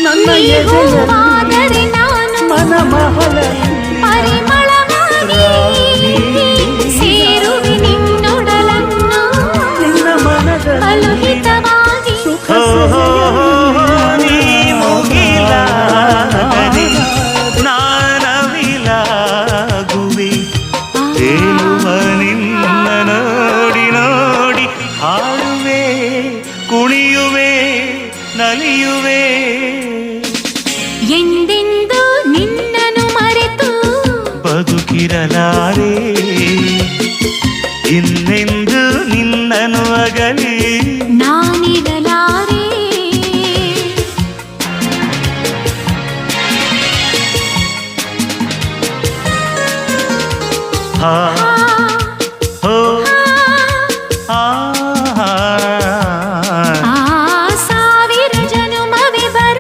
ನನ್ನ ಹೂವಾದರೆ ನಾನು ಪರಿಮಳವಾಗಿ ಸೇರುವೆ ನಿನ್ನೊಡಲನ್ನು ಬಲು ಹಿತವಾಗಿ. ನೀ ಮುಗಿಲಾಗದೆ ನಾನವಿಲಾಗುವೆ ತೇಲುವ ನಿನ್ನ ನೋಡಿ ನೋಡಿ ಹಾಡುವೆ ಕುಣಿಯುವೆ ನಲಿಯುವೆ. ಎಂದೆಂದು ನಿನ್ನನ್ನು ಮರೆತು ಬದುಕಿರಲಾರೆ ಇನ್ನೆಂದು ನಿನ್ನನ್ನು ಅಗಲಿ ನಾನಿರಲಾರೆ. ಆ